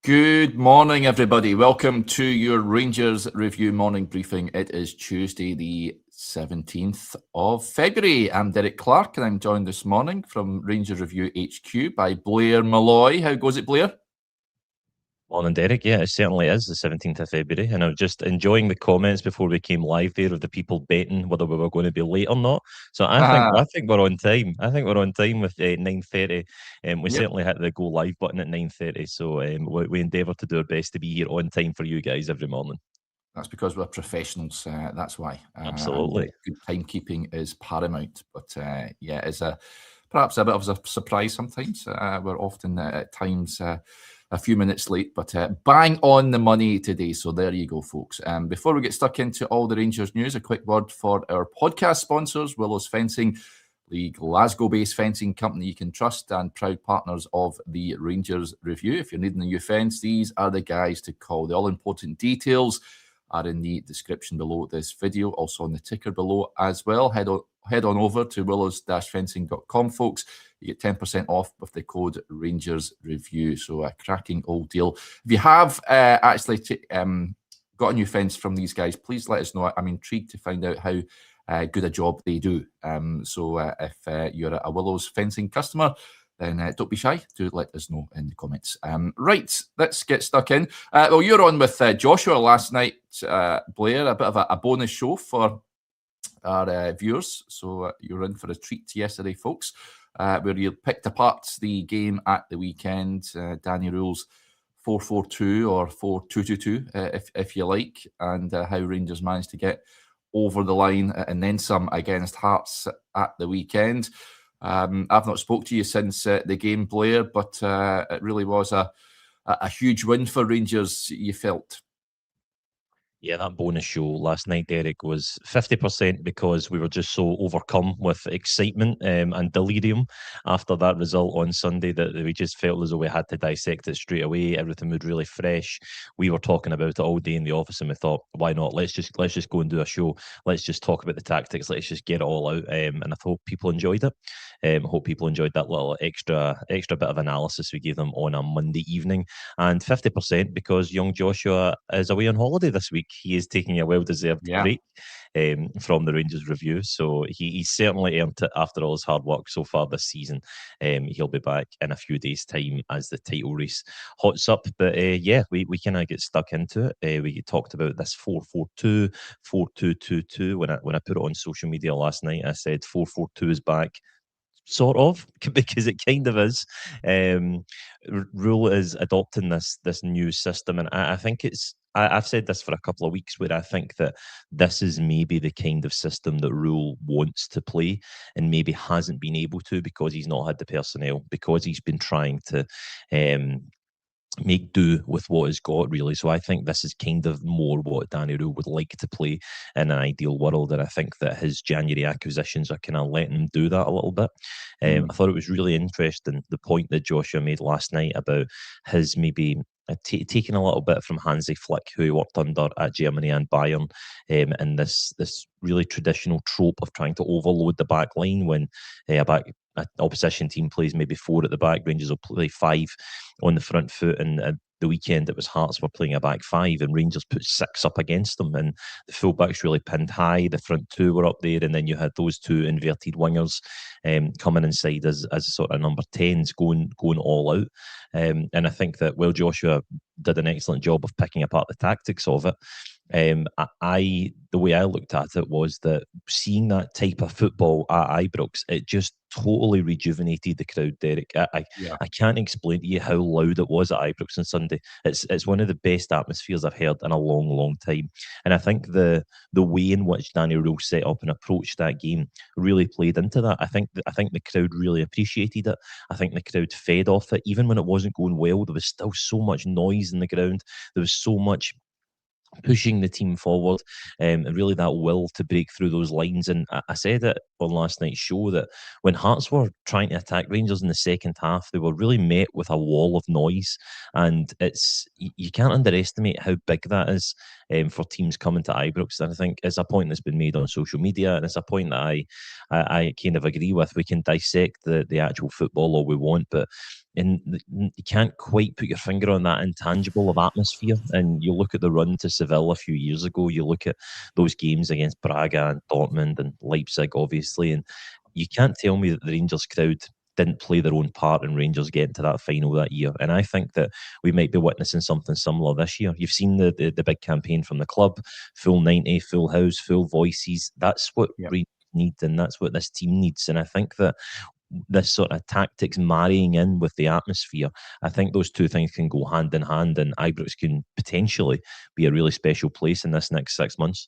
Good morning, everybody. Welcome to your Rangers Review morning briefing. It is Tuesday, the 17th of February. I'm Derek Clark, and I'm joined this morning from Rangers Review HQ by Blair Malloy. How goes it, Blair? Morning, Derek. Yeah, it certainly is the 17th of February. And I was just enjoying the comments before we came live there of the people betting whether we were going to be late or not. So I think we're on time. I think we're on time with 9:30. We certainly hit the go live button at 9:30. So we endeavour to do our best to be here on time for you guys every morning. That's because we're professionals. That's why. Absolutely. And good timekeeping is paramount. But it's perhaps a bit of a surprise sometimes. We're often at times a few minutes late, but bang on the money today. So there you go, folks. Before we get stuck into all the Rangers news, a quick word for our podcast sponsors, Willows Fencing, the Glasgow-based fencing company you can trust and proud partners of the Rangers Review. If you're needing a new fence, these are the guys to call. The all-important details are in the description below this video, also on the ticker below as well. Head on over to willows-fencing.com, folks. You get 10% off with the code Rangers Review. So a cracking old deal. If you have actually got a new fence from these guys, please let us know. I'm intrigued to find out how good a job they do. If you're a Willows Fencing customer, then don't be shy. Do let us know in the comments. Right, let's get stuck in. Well, you're on with Joshua last night, Blair. A bit of a bonus show for our viewers. So you're in for a treat yesterday, folks, where you picked apart the game at the weekend. Danny Rule's 4-4-2 or 4-2-2-2, if you like, and how Rangers managed to get over the line and then some against Hearts at the weekend. I've not spoke to you since the game, Blair, but it really was a huge win for Rangers, you felt. Yeah, that bonus show last night, Derek, was 50% because we were just so overcome with excitement and delirium after that result on Sunday that we just felt as though we had to dissect it straight away. Everything was really fresh. We were talking about it all day in the office, and we thought, why not? Let's just go and do a show. Let's just talk about the tactics. Let's just get it all out. And I hope people enjoyed it. I hope people enjoyed that little extra bit of analysis we gave them on a Monday evening. And 50% because young Joshua is away on holiday this week. He is taking a well-deserved break from the Rangers Review. So he's certainly earned it after all his hard work so far this season. He'll be back in a few days' time as the title race hots up. But we kind of get stuck into it. We talked about this 4-4-2, 4-2-2-2. When I put it on social media last night, I said 4-4-2 is back. Sort of, because it kind of is. Rule is adopting this new system, and I think I've said this for a couple of weeks, where I think that this is maybe the kind of system that Rule wants to play and maybe hasn't been able to because he's not had the personnel, because he's been trying to make do with what he's got, really. So I think this is kind of more what Danny Rule would like to play in an ideal world, and I think that his January acquisitions are kind of letting him do that a little bit. I thought it was really interesting, the point that Joshua made last night about his maybe taking a little bit from Hansi Flick, who he worked under at Germany and Bayern, and this really traditional trope of trying to overload the back line when an opposition team plays maybe 4 at the back. Rangers will play 5 on the front foot, and the weekend it was Hearts were playing a back 5 and Rangers put 6 up against them, and the fullbacks really pinned high, the front 2 were up there, and then you had those 2 inverted wingers coming inside as sort of number 10s going all out. And I think that Joshua did an excellent job of picking apart the tactics of it. The way I looked at it was that seeing that type of football at Ibrox, it just totally rejuvenated the crowd, Derek. I can't explain to you how loud it was at Ibrox on Sunday. It's one of the best atmospheres I've heard in a long, long time. And I think the way in which Danny Rule set up and approached that game really played into that. I think the crowd really appreciated it. I think the crowd fed off it. Even when it wasn't going well, there was still so much noise in the ground. There was so much pushing the team forward, and really that will to break through those lines. And I said it on last night's show that when Hearts were trying to attack Rangers in the second half, they were really met with a wall of noise, and you can't underestimate how big that is for teams coming to Ibrox. And I think it's a point that's been made on social media, and it's a point that I kind of agree with. We can dissect the actual football all we want, but you can't quite put your finger on that intangible of atmosphere. And you look at the run to Seville a few years ago, you look at those games against Braga and Dortmund and Leipzig, obviously, and you can't tell me that the Rangers crowd didn't play their own part in Rangers getting to that final that year. And I think that we might be witnessing something similar this year. You've seen the big campaign from the club, full 90, full house, full voices. That's what Rangers need, and that's what this team needs. And I think that this sort of tactics marrying in with the atmosphere, I think those two things can go hand in hand, and Ibrox can potentially be a really special place in this next 6 months.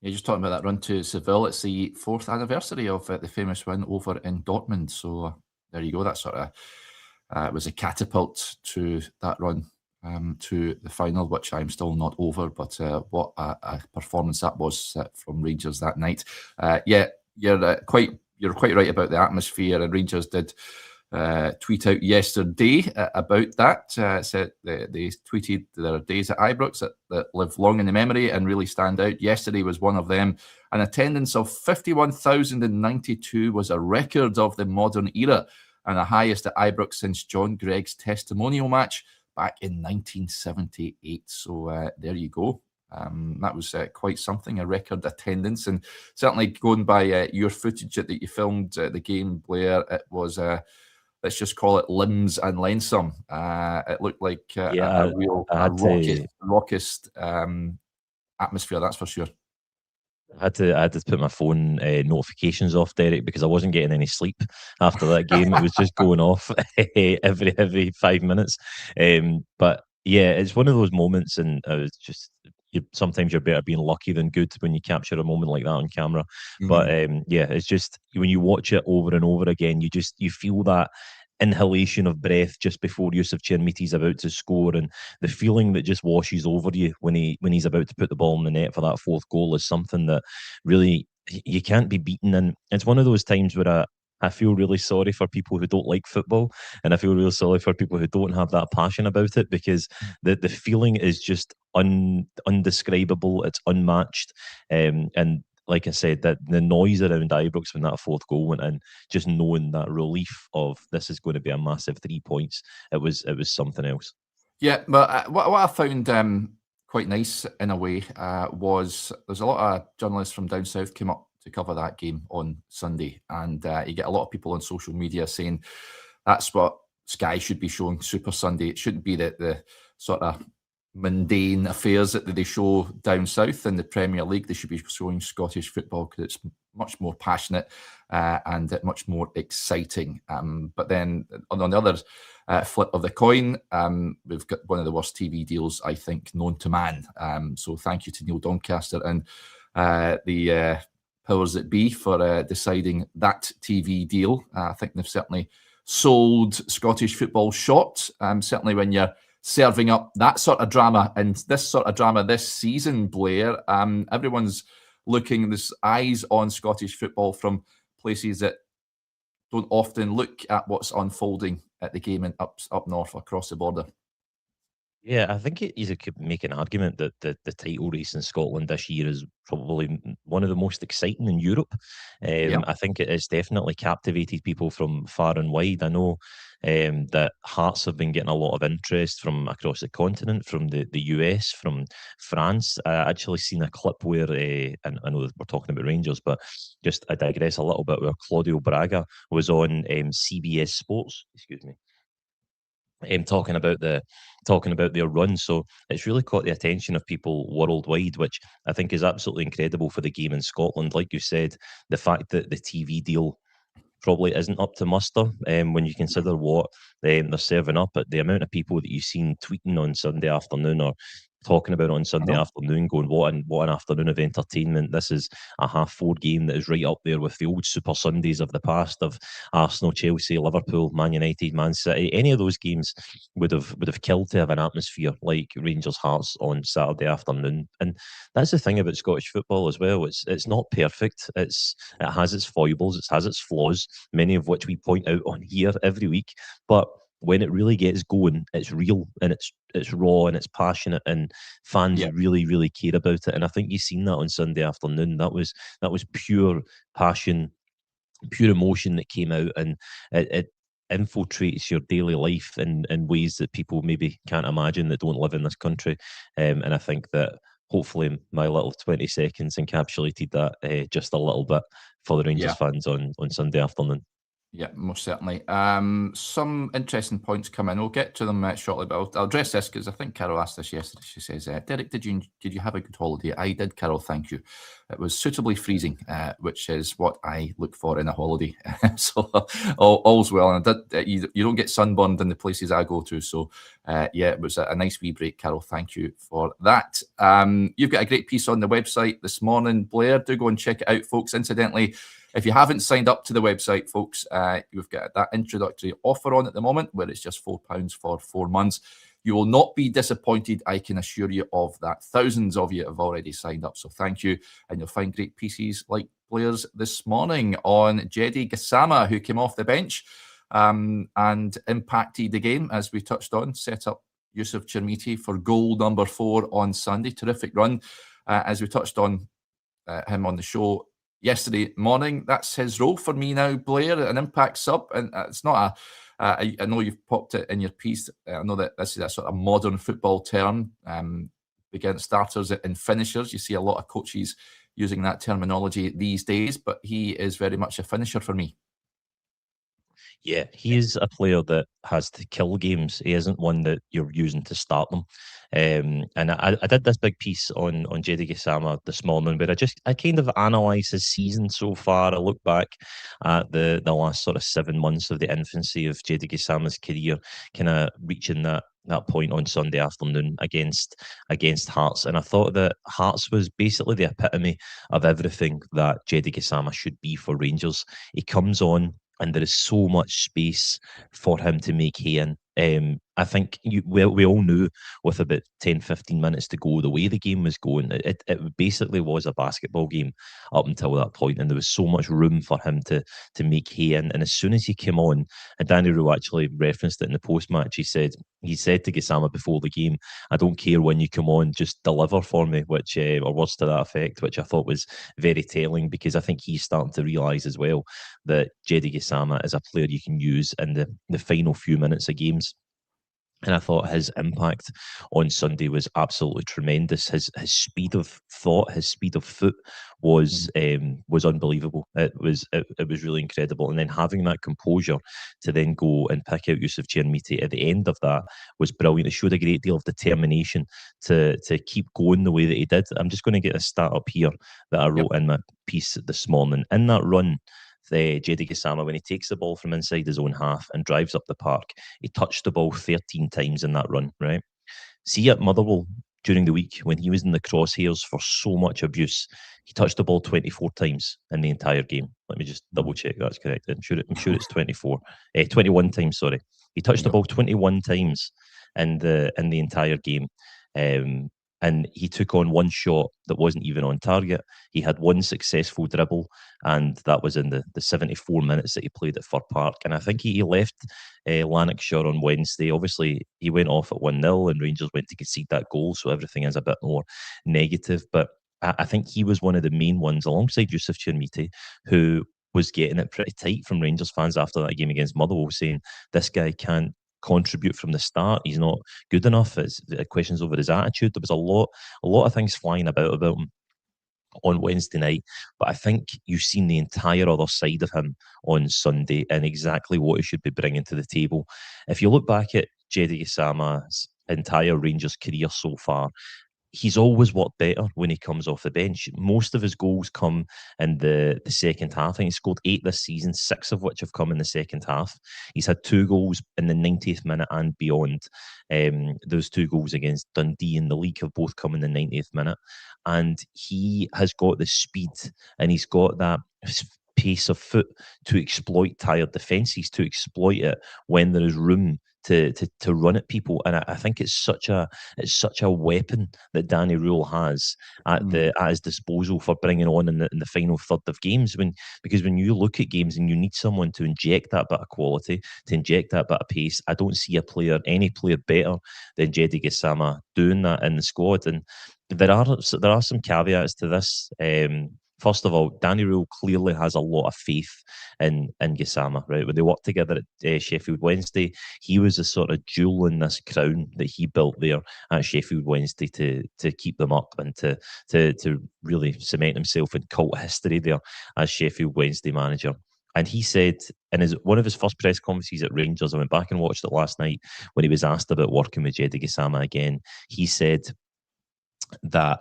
You're just talking about that run to Seville. It's the 4th anniversary of the famous win over in Dortmund. So there you go. That sort of it was a catapult to that run to the final, which I'm still not over. But what a performance that was from Rangers that night. You're quite right about the atmosphere, and Rangers did tweet out yesterday about that. Said they tweeted their days at Ibrox that live long in the memory and really stand out. Yesterday was one of them. An attendance of 51,092 was a record of the modern era and the highest at Ibrox since John Gregg's testimonial match back in 1978. So there you go. That was quite something, a record attendance. And certainly going by your footage that you filmed the game, Blair, it was, let's just call it limbs and lensome. It looked like a real raucous atmosphere, that's for sure. I had to put my phone notifications off, Derek, because I wasn't getting any sleep after that game. It was just going off every 5 minutes. But yeah, it's one of those moments, and I was just sometimes you're better being lucky than good when you capture a moment like that on camera. Mm-hmm. But it's just when you watch it over and over again, you feel that inhalation of breath just before Yusuf Chermiti's about to score, and the feeling that just washes over you when he's about to put the ball in the net for that fourth goal is something that really you can't be beaten. And it's one of those times where I feel really sorry for people who don't like football, and I feel really sorry for people who don't have that passion about it, because the feeling is just undescribable. It's unmatched, and like I said, that the noise around Ibrox when that fourth goal went in, just knowing that relief of this is going to be a massive 3 points, it was something else. Yeah, but what I found quite nice in a way was there's a lot of journalists from down south came up to cover that game on Sunday, and you get a lot of people on social media saying that's what Sky should be showing Super Sunday. It shouldn't be the sort of mundane affairs that they show down south in the Premier League. They should be showing Scottish football because it's much more passionate and much more exciting. But then on the other flip of the coin, we've got one of the worst TV deals, I think, known to man. So thank you to Neil Doncaster and the powers that be for deciding that TV deal. I think they've certainly sold Scottish football short. Certainly when you're serving up that sort of drama and this sort of drama this season, Blair, everyone's looking, there's eyes on Scottish football from places that don't often look at what's unfolding at the game and up north across the border. Yeah, I think you could make an argument that the title race in Scotland this year is probably one of the most exciting in Europe. I think it has definitely captivated people from far and wide. I know that Hearts have been getting a lot of interest from across the continent, from the US, from France. I actually seen a clip where, and I know that we're talking about Rangers, but just I digress a little bit, where Claudio Braga was on CBS Sports, excuse me, talking about their run. So it's really caught the attention of people worldwide, which I think is absolutely incredible for the game in Scotland. Like you said, the fact that the TV deal probably isn't up to muster when you consider what they're serving up, at the amount of people that you've seen tweeting on Sunday afternoon or talking about on Sunday afternoon, going, what an afternoon of entertainment. This is a half-forward game that is right up there with the old Super Sundays of the past, of Arsenal, Chelsea, Liverpool, Man United, Man City. Any of those games would have killed to have an atmosphere like Rangers Hearts on Saturday afternoon. And that's the thing about Scottish football as well. It's not perfect. It has its foibles, it has its flaws, many of which we point out on here every week. But when it really gets going, it's real and it's raw and it's passionate, and fans really, really care about it. And I think you've seen that on Sunday afternoon. That was pure passion, pure emotion that came out, and it infiltrates your daily life in ways that people maybe can't imagine that don't live in this country. And I think that hopefully my little 20 seconds encapsulated that just a little bit for the Rangers fans on Sunday afternoon. Yeah, most certainly. Some interesting points come in. We'll get to them shortly, but I'll address this because I think Carol asked this yesterday. She says, Derek, did you have a good holiday? I did, Carol, thank you. It was suitably freezing, which is what I look for in a holiday. So all's well. And you don't get sunburned in the places I go to. So yeah, it was a nice wee break, Carol. Thank you for that. You've got a great piece on the website this morning, Blair. Do go and check it out, folks. Incidentally, if you haven't signed up to the website, folks, you've got that introductory offer on at the moment where it's just £4 for 4 months. You will not be disappointed, I can assure you of that. Thousands of you have already signed up, so thank you. And you'll find great pieces like Blair's this morning on Jedi Gassama, who came off the bench and impacted the game, as we touched on, set up Yusuf Chermiti for goal number 4 on Sunday. Terrific run, as we touched on him on the show yesterday morning. That's his role for me now, Blair, an impact sub. And it's not I know you've popped it in your piece. I know that this is a sort of modern football term, against starters and finishers. You see a lot of coaches using that terminology these days, but he is very much a finisher for me. Yeah, he is a player that has to kill games. He isn't one that you're using to start them. And I did this big piece on Jedi Gassama this morning, but I kind of analysed his season so far. I look back at the last sort of 7 months of the infancy of Jedi Gassama's career, kind of reaching that point on Sunday afternoon against Hearts. And I thought that Hearts was basically the epitome of everything that Jedi Gassama should be for Rangers. He comes on, and there is so much space for him to make hay in. I think we all knew with about 10, 15 minutes to go, the way the game was going, it basically was a basketball game up until that point, and there was so much room for him to make hay in. And as soon as he came on, and Danny Rue actually referenced it in the post-match, he said to Gassama before the game, I don't care when you come on, just deliver for me, which or words to that effect, which I thought was very telling, because I think he's starting to realise as well that Jedi Gassama is a player you can use in the final few minutes of games. And I thought his impact on Sunday was absolutely tremendous. His speed of thought, his speed of foot was unbelievable. It was really incredible. And then having that composure to then go and pick out Yusuf Chermiti at the end of that was brilliant. It showed a great deal of determination to keep going the way that he did. I'm just going to get a stat up here that I wrote in my piece this morning. In that run, Jedi Gassama, when he takes the ball from inside his own half and drives up the park, he touched the ball 13 times in that run, right? See, at Motherwell during the week, when he was in the crosshairs for so much abuse, he touched the ball 24 times in the entire game. Let me just double check that's correct. I'm sure it's 21 times, sorry. He touched the ball 21 times in the entire game. And he took on one shot that wasn't even on target. He had one successful dribble, and that was in the 74 minutes that he played at Fir Park. And I think he left Lanarkshire on Wednesday. Obviously, he went off at 1-0 and Rangers went to concede that goal, so everything is a bit more negative. But I think he was one of the main ones, alongside Yusuf Chermiti, who was getting it pretty tight from Rangers fans after that game against Motherwell, saying this guy can't contribute from the start. He's not good enough. It's questions over his attitude. There was a lot of things flying about him on Wednesday night, but I think you've seen the entire other side of him on Sunday and exactly what he should be bringing to the table. If you look back at Jedi Gassama's entire Rangers career so far, he's always worked better when he comes off the bench. Most of his goals come in the second half. I think he scored 8 this season, 6 of which have come in the second half. He's had 2 goals in the 90th minute and beyond. Those 2 goals against Dundee in the league have both come in the 90th minute. And he has got the speed and he's got that pace of foot to exploit tired defences, to exploit it when there is room to run at people. And I think it's such a weapon that Danny Rule has at his disposal for bringing on in the final third of games. Because when you look at games and you need someone to inject that bit of quality, to inject that bit of pace, I don't see any player better than Jedi Gassama doing that in the squad. And there are some caveats to this. first of all, Danny Rule clearly has a lot of faith in Gassama, right? When they worked together at Sheffield Wednesday, he was a sort of jewel in this crown that he built there at Sheffield Wednesday to keep them up and to really cement himself in cult history there as Sheffield Wednesday manager. And he said in one of his first press conferences at Rangers, I went back and watched it last night, when he was asked about working with Jedi Gassama again, he said that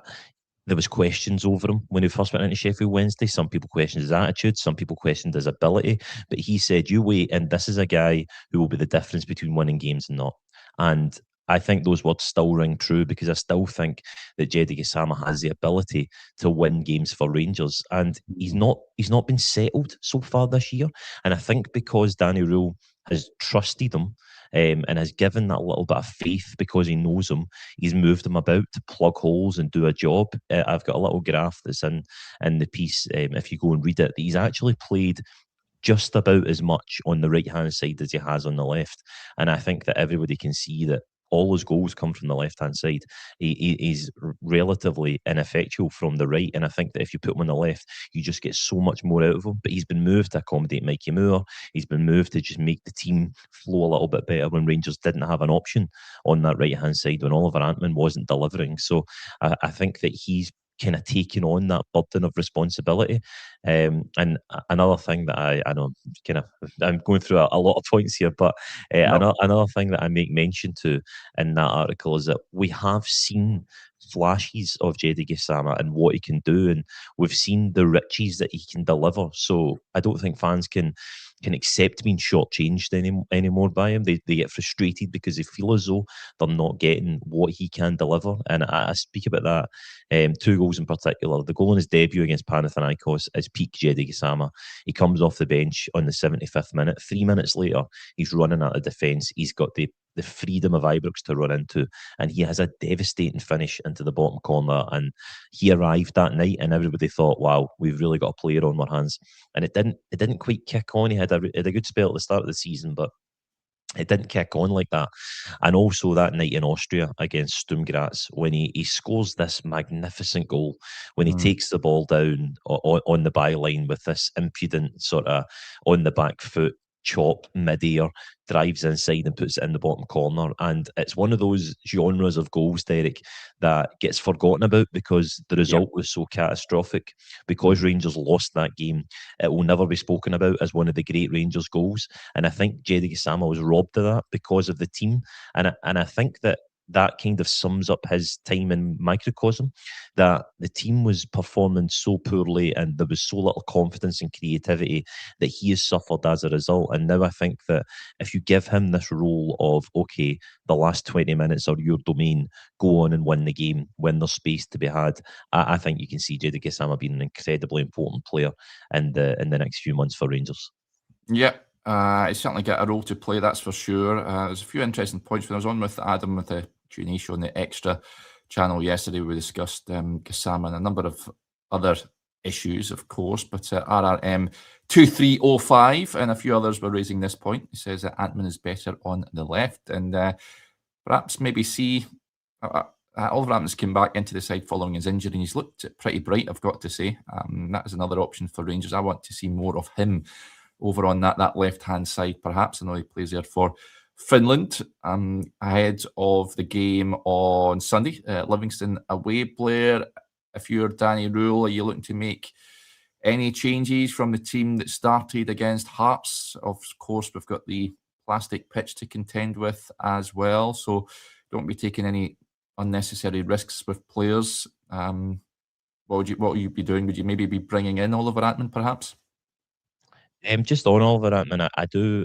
there was questions over him when he first went into Sheffield Wednesday. Some people questioned his attitude, some people questioned his ability, but he said, you wait, and this is a guy who will be the difference between winning games and not. And I think those words still ring true, because I still think that Jedi Gassama has the ability to win games for Rangers, and he's not been settled so far this year. And I think because Danny Rule has trusted him, and has given that little bit of faith because he knows him, he's moved him about to plug holes and do a job. I've got a little graph that's in the piece, if you go and read it, that he's actually played just about as much on the right-hand side as he has on the left. And I think that everybody can see that all his goals come from the left-hand side. He's relatively ineffectual from the right, and I think that if you put him on the left, you just get so much more out of him. But he's been moved to accommodate Mikey Moore. He's been moved to just make the team flow a little bit better when Rangers didn't have an option on that right-hand side, when Oliver Antman wasn't delivering. So I think that he's kind of taking on that burden of responsibility. And another thing that I know, I'm going through a lot of points here, but another thing that I make mention to in that article is that we have seen flashes of Jedi Gassama and what he can do, and we've seen the riches that he can deliver. So I don't think fans can accept being shortchanged anymore by him. They get frustrated because they feel as though they're not getting what he can deliver. And I speak about that. 2 goals in particular. The goal in his debut against Panathinaikos is peak Jedi Gassama. He comes off the bench on the 75th minute. 3 minutes later, he's running out of defence. He's got the freedom of Ibrox to run into, and he has a devastating finish into the bottom corner. And he arrived that night, and everybody thought, wow, we've really got a player on our hands. And it didn't quite kick on. He had a good spell at the start of the season, but it didn't kick on like that. And also that night in Austria against Sturm Graz, when he scores this magnificent goal, when he takes the ball down on the byline with this impudent sort of on the back foot chop mid-air, drives inside and puts it in the bottom corner. And it's one of those genres of goals, Derek, that gets forgotten about because the result was so catastrophic. Because Rangers lost that game, it will never be spoken about as one of the great Rangers goals. And I think Jedi Gassama was robbed of that because of the team. And I think that kind of sums up his time in microcosm, that the team was performing so poorly and there was so little confidence and creativity that he has suffered as a result. And now I think that if you give him this role of, okay, the last 20 minutes are your domain, go on and win the game when there's space to be had, I think you can see Jedi Gassama being an incredibly important player in the next few months for Rangers. Yeah. He's certainly got a role to play, that's for sure. There's a few interesting points. When I was on with Adam with the Q&A show on the Extra channel yesterday, we discussed Gassama and a number of other issues, of course, but RRM 2305 and a few others were raising this point. He says that Antman is better on the left, and perhaps maybe see Oliver Antman's came back into the side following his injury, and he's looked pretty bright, I've got to say. That is another option for Rangers. I want to see more of him over on that left-hand side, perhaps. I know he plays there for Finland, ahead of the game on Sunday. Livingston away, Blair. If you're Danny Rule, are you looking to make any changes from the team that started against Hearts? Of course, we've got the plastic pitch to contend with as well, so don't be taking any unnecessary risks with players. What would you be doing? Would you maybe be bringing in Oliver Antman, perhaps? Just on Oliver Antman,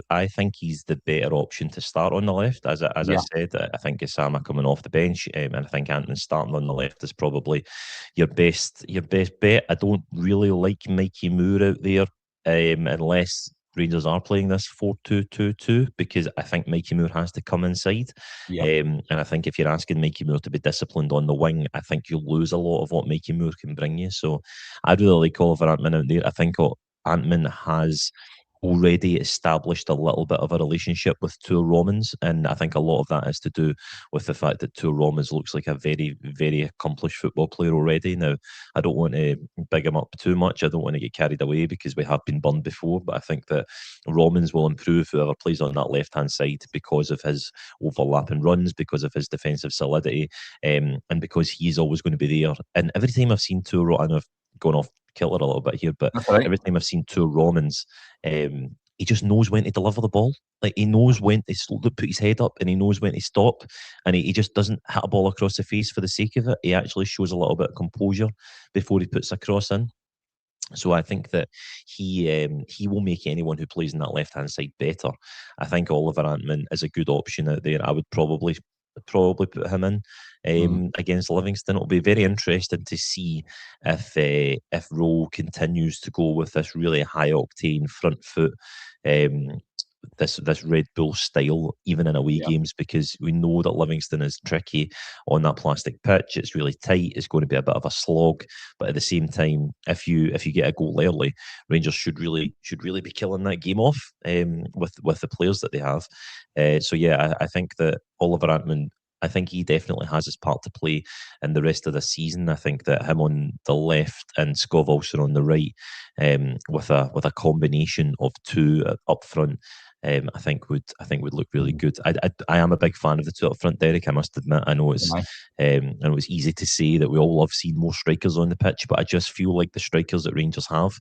I think he's the better option to start on the left. As I said, I think Gassama coming off the bench, and I think Antman starting on the left is probably your best bet. I don't really like Mikey Moore out there, unless Rangers are playing this 4-2-2-2, because I think Mikey Moore has to come inside. And I think if you're asking Mikey Moore to be disciplined on the wing, I think you'll lose a lot of what Mikey Moore can bring you. So I really like Oliver Antman out there. I think Antman has already established a little bit of a relationship with Tour Romans, and I think a lot of that is to do with the fact that Tour Romans looks like a very, very accomplished football player already. Now, I don't want to big him up too much. I don't want to get carried away because we have been burned before, but I think that Romans will improve whoever plays on that left-hand side because of his overlapping runs, because of his defensive solidity, and because he's always going to be there. And every time I've seen Tour, I know I've gone off kilter a little bit here, but every time I've seen Tour Romans, he just knows when to deliver the ball. Like, he knows when to put his head up, and he knows when to stop, and he just doesn't hit a ball across the face for the sake of it. He actually shows a little bit of composure before he puts a cross in. So I think that he will make anyone who plays in that left-hand side better. I think Oliver Antman is a good option out there. I would probably put him in against Livingston. It'll be very interesting to see if Rowe continues to go with this really high octane front foot, this Red Bull style, even in away games, because we know that Livingston is tricky on that plastic pitch. It's really tight. It's going to be a bit of a slog. But at the same time, if you get a goal early, Rangers should really be killing that game off with the players that they have. So yeah, I think that Oliver Antman, I think he definitely has his part to play in the rest of the season. I think that him on the left and Skov Olsen on the right, with a combination of two up front, I think would look really good. I am a big fan of the two up front, Derek. I must admit. I know it's easy to say that we all love seeing more strikers on the pitch, but I just feel like the strikers that Rangers have,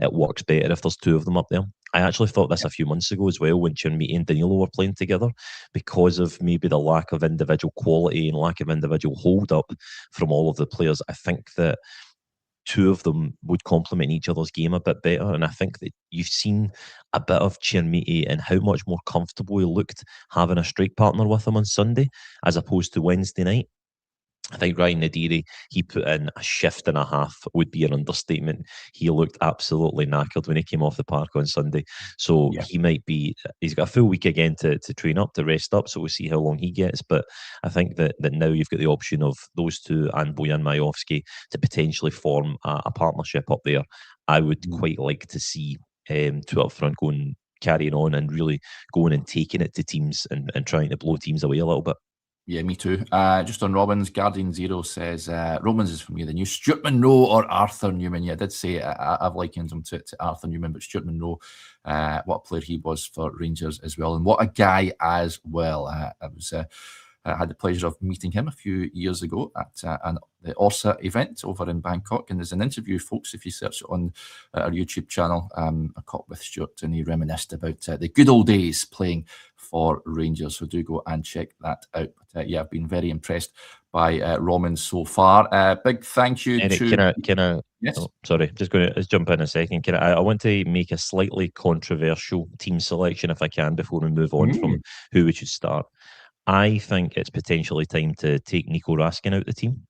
it works better if there's two of them up there. I actually thought this a few months ago as well, when Chermiti and Danilo were playing together, because of maybe the lack of individual quality and lack of individual hold-up from all of the players. I think that two of them would complement each other's game a bit better. And I think that you've seen a bit of Chermiti and how much more comfortable he looked having a strike partner with him on Sunday as opposed to Wednesday night. I think Ryan Nadiri, he put in a shift and a half, would be an understatement. He looked absolutely knackered when he came off the park on Sunday. So he's got a full week again to train up, to rest up. So we'll see how long he gets. But I think that now you've got the option of those two and Bojan Majowski to potentially form a partnership up there. I would quite like to see two up front carrying on and really going and taking it to teams and trying to blow teams away a little bit. Yeah, me too. Just on Robins, Guardian Zero says, Romans is for me the new Stuart Munro or Arthur Newman. Yeah, I did say I've likened him to Arthur Newman, but Stuart Munro, what a player he was for Rangers as well. And what a guy as well. I had the pleasure of meeting him a few years ago at the ORSA event over in Bangkok. And there's an interview, folks, if you search it on our YouTube channel, I caught with Stuart, and he reminisced about the good old days playing for Rangers. So do go and check that out. But yeah, I've been very impressed by Romans so far. Big thank you Eric, to... Can I Yes. Oh, sorry, let's jump in a second. I want to make a slightly controversial team selection, if I can, before we move on from who we should start. I think it's potentially time to take Nico Raskin out of the team.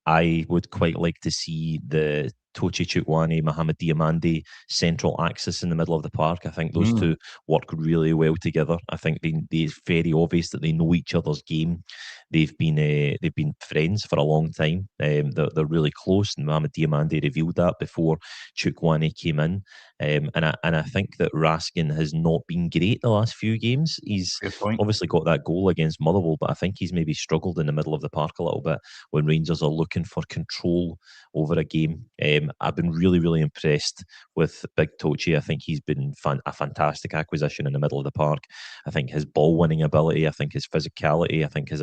I would quite like to see the Tochi Chukwueze, Mohamed Diamande central axis in the middle of the park. I think those two work really well together. I think it's very obvious that they know each other's game. They've been friends for a long time. They're really close, and Mohamed Diamande revealed that before Chukwueze came in. And I think that Raskin has not been great the last few games. He's obviously got that goal against Motherwell, but I think he's maybe struggled in the middle of the park a little bit when Rangers are looking for control over a game. I've been really, really impressed with Big Tochi. I think he's been a fantastic acquisition in the middle of the park. I think his ball-winning ability, I think his physicality, I think his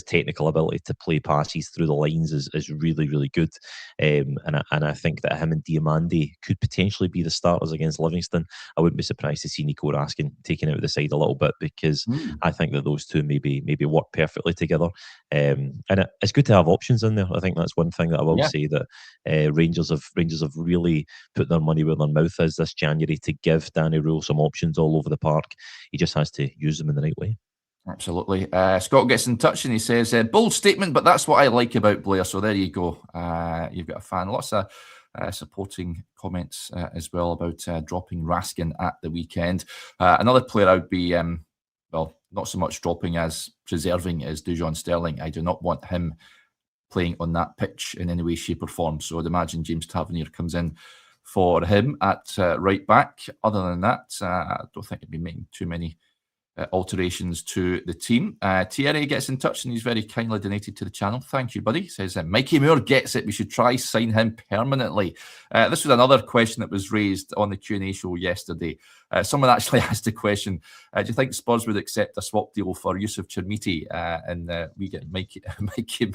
technical ability to play passes through the lines is really, really good. And I think that him and Diamande could potentially be the starters against Livingston. I wouldn't be surprised to see Nico Raskin taken out of the side a little bit, because I think that those two maybe work perfectly together. And it's good to have options in there. I think that's one thing that I will say, that Rangers have really put their money where their mouth is this January to give Danny Rule some options all over the park. He just has to use them in the right way. Absolutely. Scott gets in touch and he says, bold statement, but that's what I like about Blair. So there you go. You've got a fan. Lots of supporting comments as well about dropping Raskin at the weekend. Another player I would be, not so much dropping as preserving is Dujon Sterling. I do not want him playing on that pitch in any way, shape or form. So I'd imagine James Tavernier comes in for him at right back. Other than that, I don't think he'd be making too many alterations to the team. Thierry gets in touch and he's very kindly donated to the channel. Thank you, buddy. He says, Mikey Moore gets it. We should try sign him permanently. This was another question that was raised on the Q&A show yesterday. Someone actually asked the question, do you think Spurs would accept a swap deal for Yusuf Chermiti and we get Mikey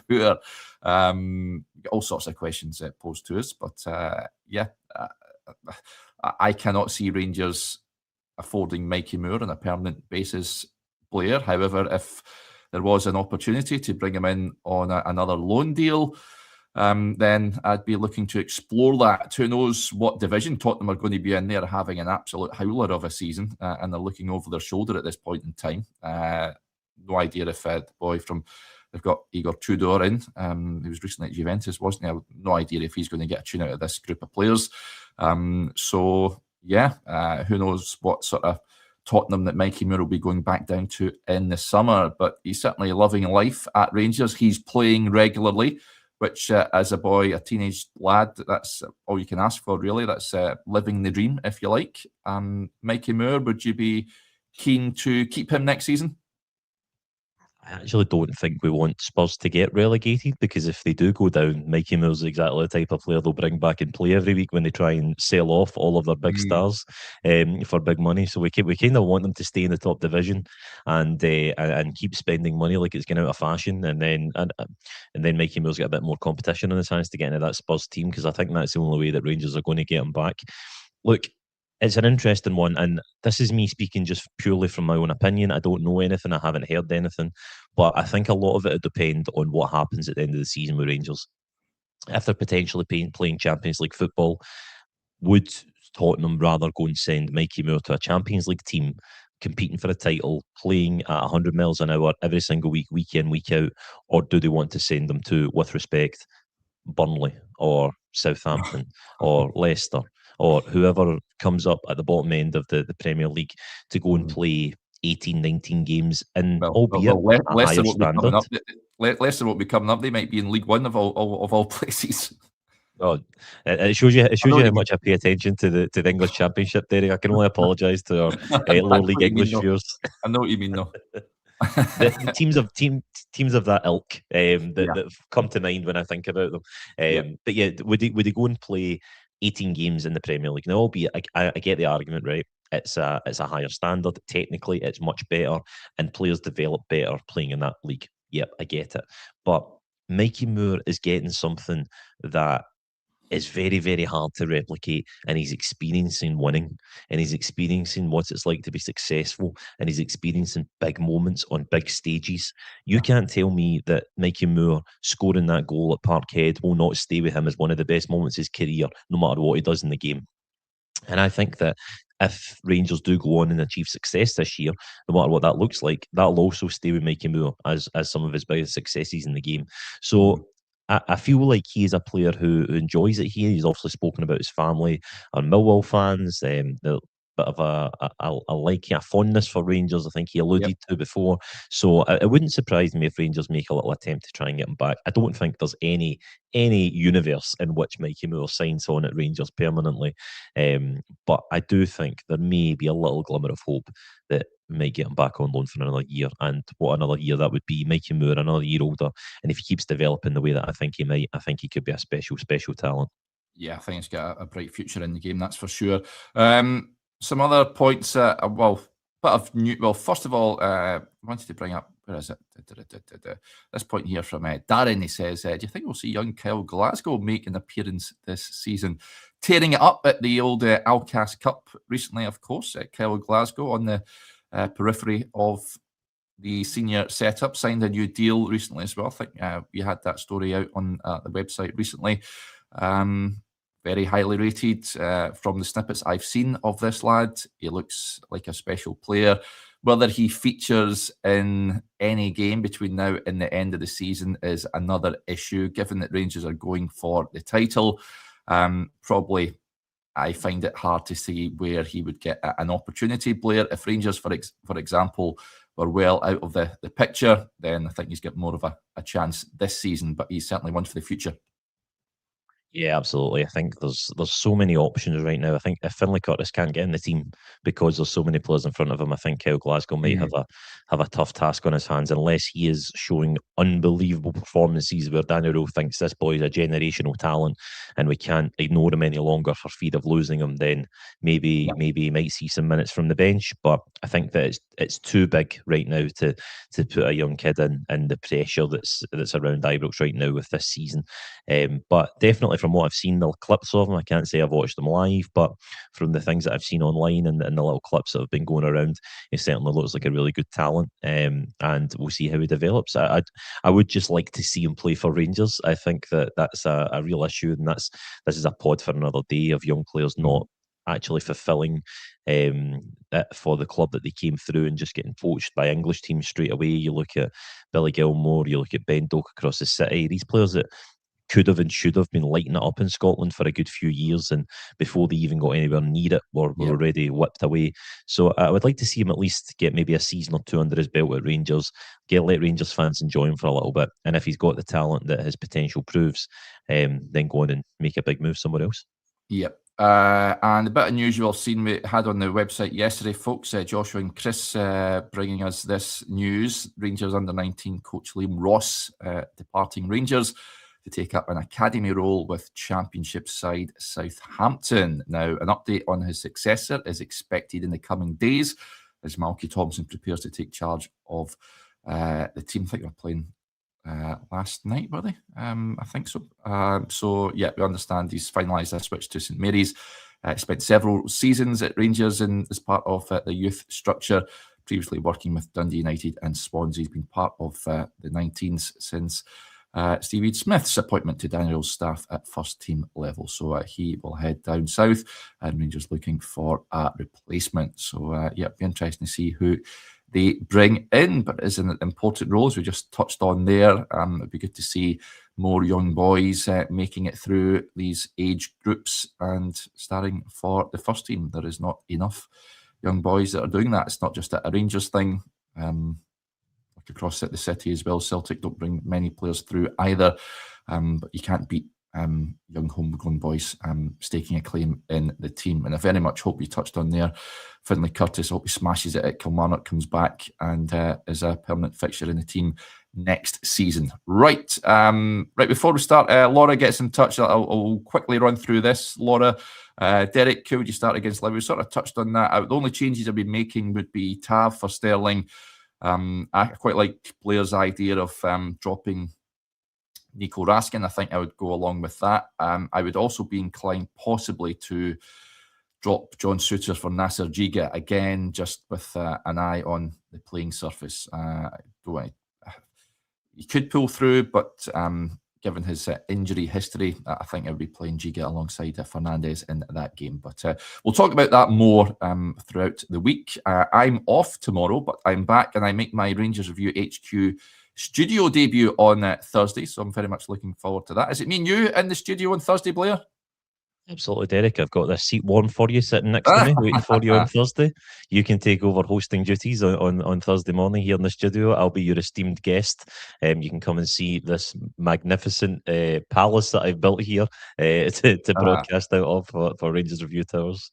Moore? All sorts of questions posed to us. But I cannot see Rangers affording Mikey Moore on a permanent basis, Blair. However, if there was an opportunity to bring him in on another loan deal, then I'd be looking to explore that. Who knows what division Tottenham are going to be in? They're having an absolute howler of a season and they're looking over their shoulder at this point in time. No idea if the boy from... They've got Igor Tudor in. He was recently at Juventus, wasn't he? I have no idea if he's going to get a tune out of this group of players. Who knows what sort of Tottenham that Mikey Moore will be going back down to in the summer. But he's certainly loving life at Rangers. He's playing regularly, which as a boy, a teenage lad, that's all you can ask for, really. That's living the dream, if you like. Mikey Moore, would you be keen to keep him next season? I actually don't think we want Spurs to get relegated, because if they do go down, Mikey Moore's exactly the type of player they'll bring back and play every week when they try and sell off all of their big stars for big money. So we kind of want them to stay in the top division and keep spending money like it's getting out of fashion, and then Mikey Moore's got a bit more competition on his hands to get into that Spurs team, because I think that's the only way that Rangers are going to get him back. Look, it's an interesting one, and this is me speaking just purely from my own opinion. I don't know anything, I haven't heard anything, but I think a lot of it will depend on what happens at the end of the season with Rangers. If they're potentially playing Champions League football, would Tottenham rather go and send Mikey Moore to a Champions League team, competing for a title, playing at 100 miles an hour every single week, week in, week out, or do they want to send them to, with respect, Burnley or Southampton or Leicester, or whoever comes up at the bottom end of the Premier League, to go and play 18, 19 games in, albeit a higher standard. Leicester won't be coming up. They might be in League One of all places. Oh, it shows you how much I pay attention to the English Championship, Derek. I can only apologise to our lower league English viewers. I know what you mean, though. the teams of that ilk that have come to mind when I think about them. But yeah, would they go and play 18 games in the Premier League? Now, albeit I get the argument, right? It's a higher standard. Technically, it's much better, and players develop better playing in that league. Yep, I get it. But Mikey Moore is getting something that is very, very hard to replicate, and he's experiencing winning, and he's experiencing what it's like to be successful, and he's experiencing big moments on big stages. You can't tell me that Mikey Moore scoring that goal at Parkhead will not stay with him as one of the best moments of his career, no matter what he does in the game. And I think that if Rangers do go on and achieve success this year, no matter what that looks like, that'll also stay with Mikey Moore as some of his biggest successes in the game. So I feel like he is a player who enjoys it here. He's obviously spoken about his family and Millwall fans. The bit of a fondness for Rangers, I think he alluded to before. So it wouldn't surprise me if Rangers make a little attempt to try and get him back. I don't think there's any universe in which Mikey Moore signs on at Rangers permanently. But I do think there may be a little glimmer of hope that might get him back on loan for another year. And what another year that would be. Mikey Moore, another year older. And if he keeps developing the way that I think he might, I think he could be a special talent. Yeah, I think he's got a bright future in the game, that's for sure. Some other points, first of all, I wanted to bring up, where is it? This point here from Darren. He says, do you think we'll see young Kyle Glasgow make an appearance this season? Tearing it up at the old Alcas Cup recently, of course. Kyle Glasgow on the periphery of the senior setup, signed a new deal recently as well. I think we had that story out on the website recently. Very highly rated from the snippets I've seen of this lad. He looks like a special player. Whether he features in any game between now and the end of the season is another issue, given that Rangers are going for the title. Probably, I find it hard to see where he would get an opportunity. Blair, if Rangers, for example, were well out of the picture, then I think he's got more of a chance this season, but he's certainly one for the future. Yeah, absolutely. I think there's so many options right now. I think if Finlay Curtis can't get in the team because there's so many players in front of him, I think Kyle Glasgow may have a tough task on his hands unless he is showing unbelievable performances where Daniel Rowe thinks this boy is a generational talent and we can't ignore him any longer for fear of losing him. Then maybe he might see some minutes from the bench. But I think that it's too big right now to put a young kid in, and the pressure that's around Ibrox right now with this season. But definitely from what I've seen, the clips of them, I can't say I've watched them live, but from the things that I've seen online and the little clips that have been going around, he certainly looks like a really good talent. And we'll see how he develops. I would just like to see him play for Rangers. I think that's a real issue, and this is a pod for another day of young players not actually fulfilling for the club that they came through and just getting poached by English teams straight away. You look at Billy Gilmore, you look at Ben Doak across the city, these players that could have and should have been lighting it up in Scotland for a good few years, and before they even got anywhere near it, were already whipped away. So I would like to see him at least get maybe a season or two under his belt at Rangers, let Rangers fans enjoy him for a little bit, and if he's got the talent that his potential proves, then go on and make a big move somewhere else. Yep. And a bit unusual scene we had on the website yesterday, folks. Joshua and Chris bringing us this news. Rangers under-19 coach Liam Ross departing Rangers to take up an academy role with Championship side Southampton. Now, an update on his successor is expected in the coming days as Malky Thompson prepares to take charge of the team. I think they're playing last night, were they? I think so. So, yeah, we understand he's finalised a switch to St Mary's. Spent several seasons at Rangers as part of the youth structure, previously working with Dundee United and Swansea. He's been part of the 19s since Steve Reid Smith's appointment to Daniel's staff at first team level. So he will head down south, and Rangers looking for a replacement. So, yeah, it'll be interesting to see who they bring in, but is an important role, as we just touched on there. It'd be good to see more young boys making it through these age groups and starting for the first team. There is not enough young boys that are doing that. It's not just a Rangers thing. Like across the city as well, Celtic don't bring many players through either, but you can't beat young homegrown boys staking a claim in the team. And I very much hope you touched on there Finlay Curtis. I hope he smashes it at Kilmarnock, comes back and is a permanent fixture in the team next season. Right, before we start, Laura gets in touch. I'll quickly run through this. Laura, Derek, who would you start against Livi? We sort of touched on that. The only changes I'd be making would be Tav for Sterling. I quite like Blair's idea of dropping Nico Raskin. I think I would go along with that. I would also be inclined possibly to drop John Souttar for Nasser Giga, again, just with an eye on the playing surface. He could pull through, but given his injury history, I think I would be playing Giga alongside Fernandes in that game. But we'll talk about that more throughout the week. I'm off tomorrow, but I'm back and I make my Rangers Review HQ studio debut on Thursday, so I'm very much looking forward to that. Is it me and you in the studio on Thursday, Blair? Absolutely, Derek. I've got this seat warm for you, sitting next to me, waiting for you on Thursday. You can take over hosting duties on Thursday morning here in the studio. I'll be your esteemed guest. You can come and see this magnificent palace that I've built here to broadcast out of for Rangers Review Towers.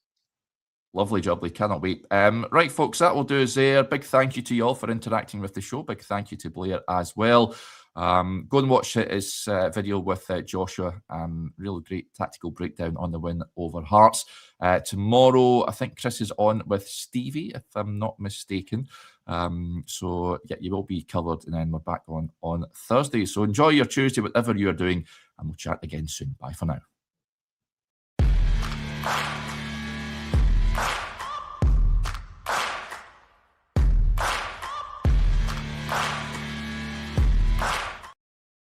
Lovely, jubbly. Cannot wait. Right, folks, that will do us there. Big thank you to you all for interacting with the show. Big thank you to Blair as well. Go and watch his video with Joshua. Really great tactical breakdown on the win over Hearts. Tomorrow, I think Chris is on with Stevie, if I'm not mistaken. So, yeah, you will be covered, and then we're back on Thursday. So enjoy your Tuesday, whatever you're doing, and we'll chat again soon. Bye for now.